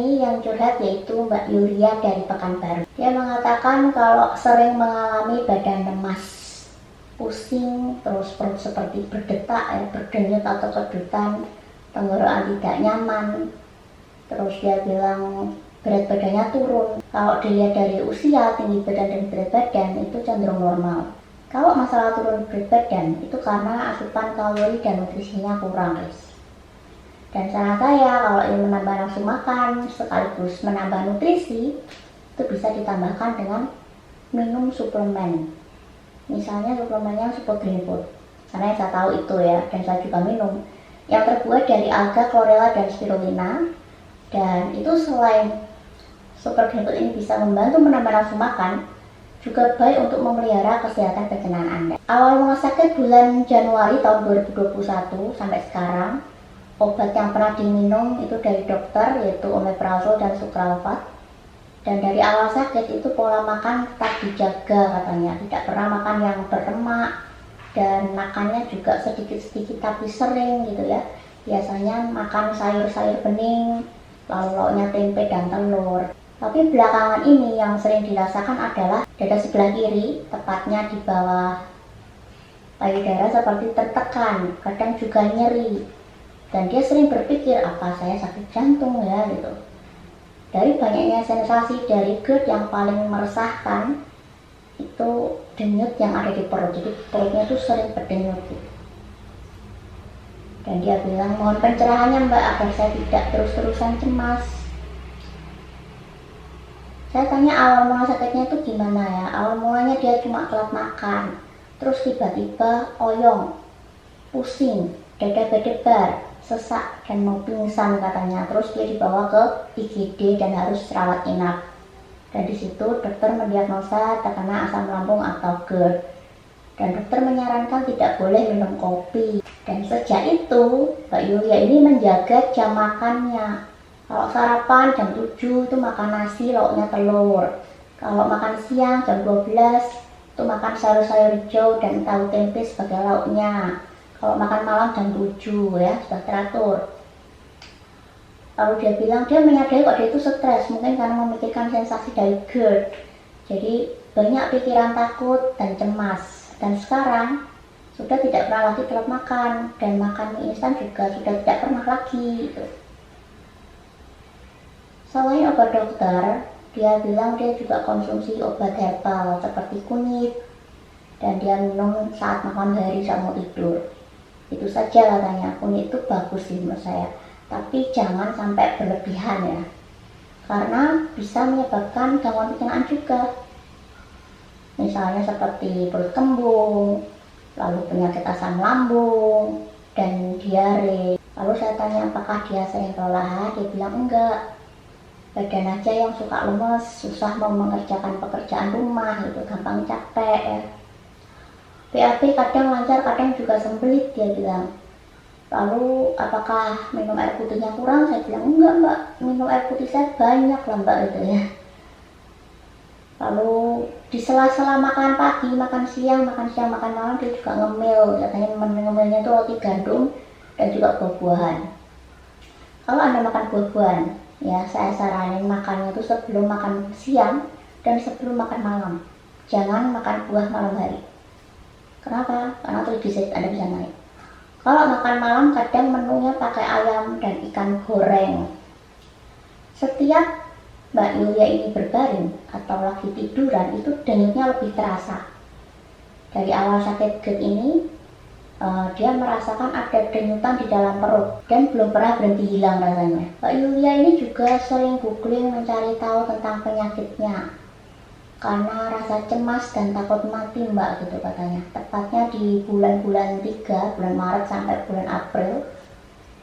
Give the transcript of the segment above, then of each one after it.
ini yang curhat yaitu Mbak Yulia dari Pekanbaru. Dia mengatakan kalau sering mengalami badan lemas, pusing, terus perut seperti berdetak, berdenyut atau kedutan, tenggorokan tidak nyaman. Terus dia bilang berat badannya turun. Kalau dilihat dari usia, tinggi badan dan berat badan itu cenderung normal. Kalau masalah turun berat badan itu karena asupan kalori dan nutrisinya kurang, guys. Dan saran saya kalau ingin menambah nafsu makan sekaligus menambah nutrisi, itu bisa ditambahkan dengan minum suplemen. Misalnya suplemennya Super Green Food, karena yang saya tahu itu ya, dan saya juga minum, yang terbuat dari alga, chlorella, dan spirulina. Dan itu selain Super Green Food ini bisa membantu menambah nafsu makan, juga baik untuk memelihara kesehatan pencernaan Anda. Awal mula sakit bulan Januari tahun 2021 sampai sekarang, obat yang pernah diminum itu dari dokter yaitu omeprazol dan sukralfat. Dan dari awal sakit itu pola makan tetap dijaga katanya, tidak pernah makan yang berlemak, dan makannya juga sedikit-sedikit tapi sering gitu ya. Biasanya makan sayur-sayur bening, lalu lauknya tempe dan telur. Tapi belakangan ini yang sering dirasakan adalah dada sebelah kiri, tepatnya di bawah payudara seperti tertekan, kadang juga nyeri. Dan dia sering berpikir, apa saya sakit jantung ya gitu. Dari banyaknya sensasi dari GERD, yang paling meresahkan itu denyut yang ada di perut. Jadi perutnya itu sering berdenyut gitu. Dan dia bilang, mohon pencerahannya Mbak agar saya tidak terus-terusan cemas. Saya tanya awal mula sakitnya itu gimana ya. Awal mulanya dia cuma telat makan, terus tiba-tiba oyong, pusing, dada berdebar, sesak, dan mau pingsan katanya. Terus dia dibawa ke IGD dan harus rawat inap. Dan di situ dokter mendiagnosa terkena asam lambung atau GERD. Dan dokter menyarankan tidak boleh minum kopi. Dan sejak itu Mbak Yulia ini menjaga jam makannya. Kalau sarapan jam 7 itu makan nasi lauknya telur. Kalau makan siang jam 12 itu makan sayur-sayur hijau dan tahu tempe sebagai lauknya. Kalau makan malam jam 7 ya, sudah teratur. Lalu dia bilang dia menyadari kok dia itu stres, mungkin karena memikirkan sensasi dari GERD. Jadi banyak pikiran takut dan cemas. Dan sekarang sudah tidak pernah lagi telat makan, dan makan mie instan juga sudah tidak pernah lagi gitu. Selain obat dokter, dia bilang dia juga konsumsi obat herbal seperti kunyit, dan dia minum saat malam hari saat mau tidur. Itu saja katanya. Kunyit itu bagus sih menurut saya, tapi jangan sampai berlebihan ya, karena bisa menyebabkan gangguan pencernaan juga. Misalnya seperti perut kembung, lalu penyakit asam lambung, dan diare. Lalu saya tanya apakah dia sering kelelahan, dia bilang enggak. Badan aja yang suka lemes, susah mau mengerjakan pekerjaan rumah gitu, gampang capek ya. BAB kadang lancar, kadang juga sembelit, dia bilang. Lalu apakah minum air putihnya kurang? Saya bilang enggak Mbak, minum air putih saya banyak lah Mbak gitu ya. Lalu di sela-sela makan pagi, makan siang, makan malam dia juga ngemil. Katanya ngemilnya itu roti gandum dan juga buah-buahan. Kalau Anda makan buah-buahan, ya saya saranin makannya itu sebelum makan siang dan sebelum makan malam. Jangan makan buah malam hari. Kenapa? Karena trigliserid Anda bisa naik. Kalau makan malam kadang menunya pakai ayam dan ikan goreng. Setiap Mbak Yulia ini berbaring atau lagi tiduran itu denyutnya lebih terasa. Dari awal sakit GERD ini dia merasakan ada denyutan di dalam perut dan belum pernah berhenti hilang rasanya. Mbak Yulia ini juga sering googling mencari tahu tentang penyakitnya karena rasa cemas dan takut mati Mbak gitu katanya. Tepatnya di bulan-bulan 3, bulan Maret sampai bulan April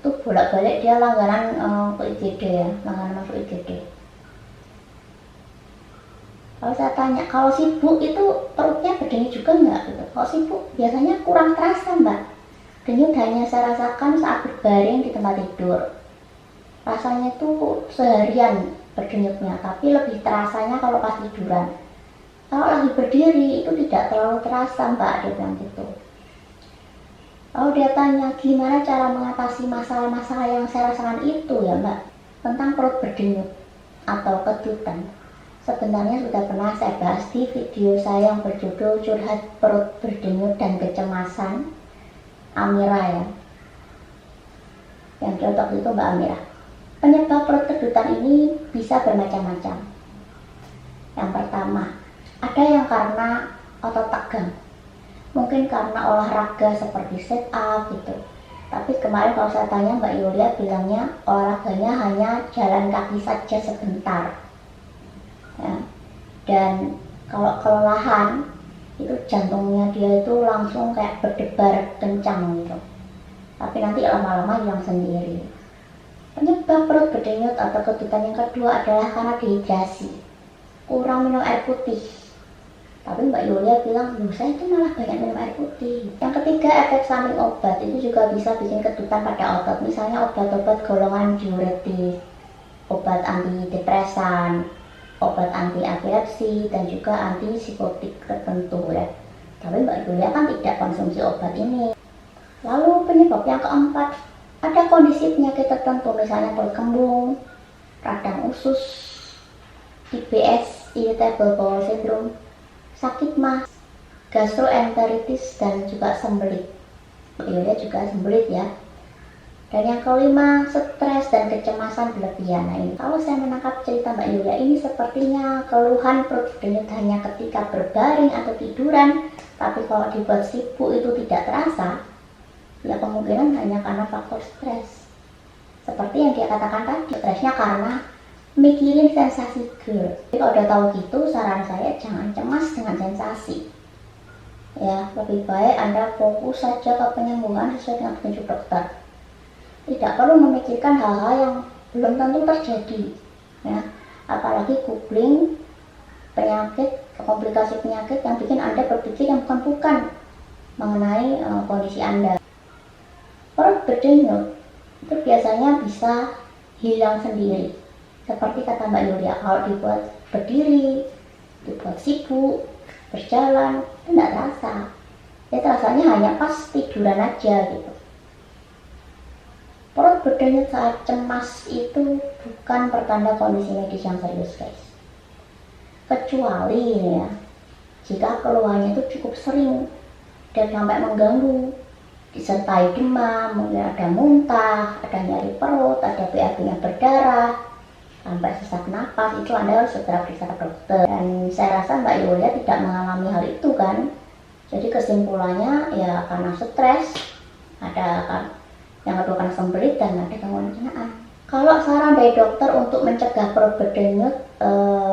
itu bolak-balik dia langganan ke IGD ya, langganan masuk IGD. Kalau saya tanya, kalau sibuk itu perutnya berdenyut juga nggak gitu? Kalau sibuk biasanya kurang terasa Mbak. Denyut hanya saya rasakan saat berbaring di tempat tidur. Rasanya tuh seharian berdenyutnya, tapi lebih terasanya kalau pas tiduran. Kalau lagi berdiri itu tidak terlalu terasa Mbak, dia bilang gitu. Lalu dia tanya, gimana cara mengatasi masalah-masalah yang saya rasakan itu ya Mbak? tentang perut berdenyut atau ketutan. Sebenarnya sudah pernah saya bahas di video saya yang berjudul Curhat Perut Berdenyut dan Kecemasan, Amira ya. Yang cocok itu Mbak Amira. Penyebab perut kedutan ini bisa bermacam-macam. Yang pertama, ada yang karena otot tegang. Mungkin karena olahraga seperti sit up gitu. Tapi kemarin kalau saya tanya Mbak Yulia bilangnya olahraganya hanya jalan kaki saja sebentar. Ya. Dan kalau kelelahan itu jantungnya dia itu langsung kayak berdebar kencang gitu. Tapi nanti lama-lama hilang sendiri. Penyebab perut berdenyut atau kedutan yang kedua adalah karena dehidrasi, kurang minum air putih. Tapi Mbak Yulia bilang, saya itu malah banyak minum air putih. Yang ketiga, efek samping obat itu juga bisa bikin kedutan pada otot. Misalnya obat-obat golongan diuretik, obat antidepresan, obat anti epilepsi, dan juga anti psikotik tertentu ya. Tapi Mbak Yulia kan tidak konsumsi obat ini. Lalu penyebab yang keempat, ada kondisi penyakit tertentu, misalnya perut kembung, radang usus, IBS, irritable bowel syndrome, sakit mah, gastroenteritis, dan juga sembelit. Yulia juga sembelit ya. Dan yang kelima, stres dan kecemasan berlebihan. Nah ini, kalau saya menangkap cerita Mbak Yulia ini sepertinya keluhan perut berdenyut hanya ketika berbaring atau tiduran, tapi kalau dibuat sibuk itu tidak terasa. Ya kemungkinan hanya karena faktor stres. Seperti yang dia katakan tadi, stresnya karena mikirin sensasi girl. Jadi kalau udah tahu gitu, saran saya jangan cemas dengan sensasi. Ya, lebih baik Anda fokus saja ke penyembuhan sesuai dengan petunjuk dokter. Tidak perlu memikirkan hal-hal yang belum tentu terjadi. Ya, apalagi googling penyakit, komplikasi penyakit yang bikin Anda berpikir yang bukan-bukan mengenai kondisi Anda. Perut berdenyut itu biasanya bisa hilang sendiri. Seperti kata Mbak Yulia, kalau dibuat berdiri, dibuat sibuk, berjalan, itu tidak terasa. Ya rasanya hanya pas tiduran aja gitu. Perut berdenyut saat cemas itu bukan pertanda kondisi medis yang serius guys. Kecuali ya, jika keluhannya itu cukup sering dan sampai mengganggu, disertai demam, mungkin ada muntah, ada nyeri perut, ada BAB-nya berdarah, sampai sesak napas, itu Anda harus segera periksa ke dokter. Dan saya rasa Mbak Yulia tidak mengalami hal itu kan. Jadi kesimpulannya ya karena stres, ada yang kedua karena sembelit, dan ada gangguan pencernaan. Kalau saran dari dokter untuk mencegah perut berdenyut,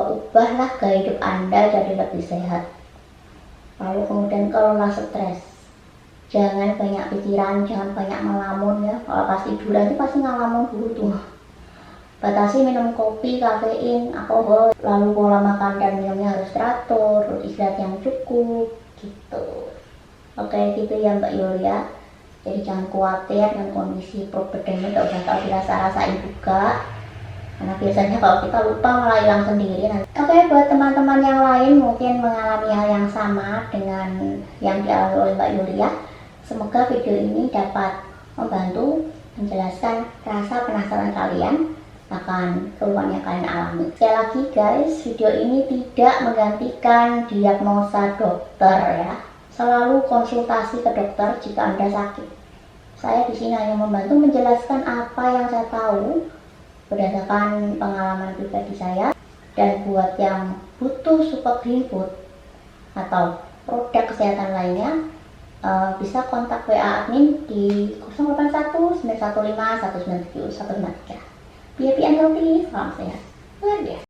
ubahlah gaya hidup Anda jadi lebih sehat. Lalu kemudian kelola stres. Jangan banyak pikiran, jangan banyak melamun ya. Kalau pas tiduran itu pasti ngelamun dulu tuh. Batasi minum kopi, kafein, alkohol, lalu pola makan dan minumnya harus teratur, terus istirahat yang cukup, gitu. Oke, gitu ya Mbak Yulia. Jadi jangan khawatir dengan kondisi perut berdenyut, gak usah tahu dirasa-rasain juga. Karena biasanya kalau kita lupa malah hilang sendiri. Oke, buat teman-teman yang lain mungkin mengalami hal yang sama dengan yang dialami oleh Mbak Yulia. Semoga video ini dapat membantu menjelaskan rasa penasaran kalian akan keluhan yang kalian alami. Sekali lagi guys, video ini tidak menggantikan diagnosa dokter ya. Selalu konsultasi ke dokter jika Anda sakit. Saya di sini hanya membantu menjelaskan apa yang saya tahu berdasarkan pengalaman pribadi saya. Dan buat yang butuh support green food atau produk kesehatan lainnya, bisa kontak WA admin di 081 915 197193. Happy and healthy, salam sehat. Luar biasa.